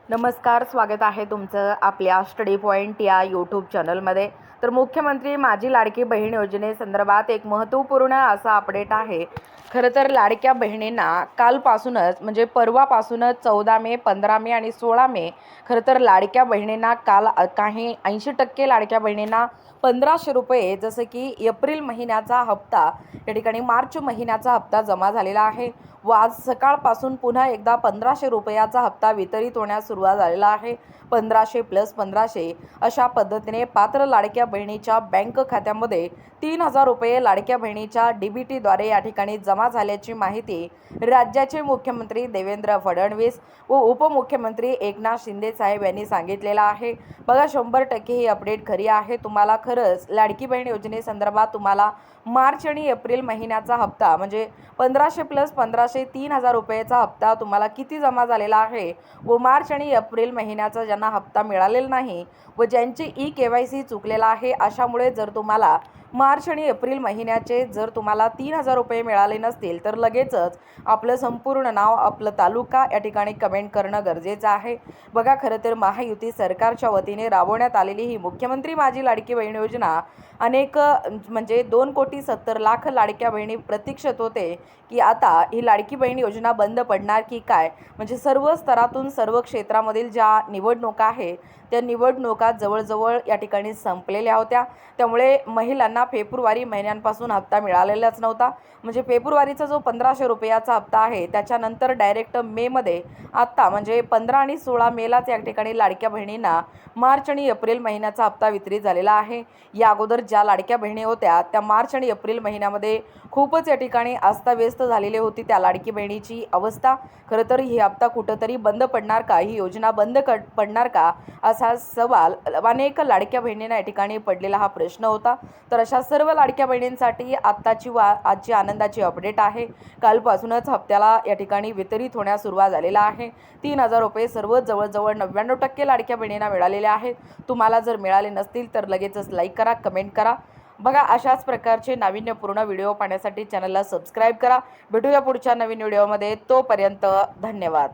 नमस्कार, स्वागत आहे तुमचं आपल्या स्टडी पॉईंट या यूट्यूब चॅनलमध्ये. तर मुख्यमंत्री माझी लाडकी बहीण योजनेसंदर्भात एक महत्त्वपूर्ण असा अपडेट आहे. खरं तर लाडक्या बहिणींना कालपासूनच म्हणजे परवापासूनच 14 मे, 15 मे आणि 16 मे खरं तर लाडक्या बहिणींना काल काही 80% लाडक्या बहिणींना 1500 रुपये जसं की एप्रिल महिन्याचा हप्ता या ठिकाणी मार्च महिन्याचा हप्ता जमा झालेला आहे व आज सकाळपासून पुन्हा एकदा 1500 रुपयाचा हप्ता वितरित होण्यास सुरुवात झालेला आहे. 1500 प्लस 1500 अशा पद्धतीने पात्र लाडक्या बहिणीच्या बँक खात्यामध्ये 3000 रुपये लाडक्या बहिणीच्या DBTद्वारे या ठिकाणी जमा झाल्याची माहिती राज्याचे मुख्यमंत्री देवेंद्र फडणवीस व उपमुख्यमंत्री एकनाथ शिंदे साहेब यांनी सांगितलेलं आहे. बघा, 100% ही अपडेट खरी आहे. तुम्हाला खरंच लाडकी बहीण योजनेसंदर्भात तुम्हाला मार्च आणि एप्रिल महिन्याचा हप्ता म्हणजे 1500 प्लस 1500 3000 रुपयाचा हप्ता तुम्हाला किती जमा झालेला आहे व मार्च आणि एप्रिल महिन्याचा ज्यांना हप्ता मिळालेला नाही व ज्यांची KYC चुकलेला आहे अशामुळे जर तुम्हाला मार्च आणि एप्रिल महिन्याचे जर तुम्हाला 3000 रुपये मिळाले नसतील तर लगेचच आपलं संपूर्ण नाव, आपलं तालुका या ठिकाणी कमेंट करणं गरजेचं आहे. बघा, खरं तर महायुती सरकारच्या वतीने राबवण्यात आलेली ही मुख्यमंत्री माझी लाडकी बहीण योजना अनेक म्हणजे 2,70,00,000 लाडक्या बहिणी प्रतीक्षित होते की आता ही लाडकी बहीण योजना बंद पडणार की काय. म्हणजे सर्व स्तरातून सर्व क्षेत्रामधील ज्या निवडणुका आहे त्या निवडणुका जवळजवळ या ठिकाणी संपलेल्या होत्या. त्यामुळे महिलांना फेब्रुवारी महिन्यांपासून हप्ता मिळालेलाच नव्हता. म्हणजे फेब्रुवारीचा जो 1500 रुपयाचा हप्ता आहे त्याच्यानंतर डायरेक्ट मेमध्ये आत्ता म्हणजे 15 आणि 16 मेलाच या ठिकाणी लाडक्या बहिणींना मार्च आणि एप्रिल महिन्याचा हप्ता वितरित झालेला आहे. या अगोदर ज्या लाडक्या बहिणी होत्या त्या मार्च आणि एप्रिल महिन्यामध्ये खूपच या ठिकाणी अस्ताव्यस्त झालेली होती त्या लाडकी बहिणीची अवस्था. खरं तर ही हप्ता कुठंतरी बंद पडणार का, ही योजना बंद पडणार का असा सवाल अनेक लाडक्या बहिणींना या ठिकाणी पडलेला हा प्रश्न होता. तर अशा सर्व लाडक्या बहिणींसाठी आजची आनंदाची अपडेट आहे. कालपासूनच हप्त्याला या ठिकाणी वितरित होण्यास सुरुवात झालेला आहे. 3000 रुपये सर्व जवळजवळ 99% लाडक्या बहिणींना मिळालेले आहेत. तुम्हाला जर मिळाले नसतील तर लगेचच लाईक करा, कमेंट करा. बघा, अशाच प्रकारचे नाविन्यपूर्ण व्हिडिओ पाहण्यासाठी चॅनलला सबस्क्राईब करा. भेटूया पुढच्या नवीन व्हिडिओमध्ये. तोपर्यंत धन्यवाद.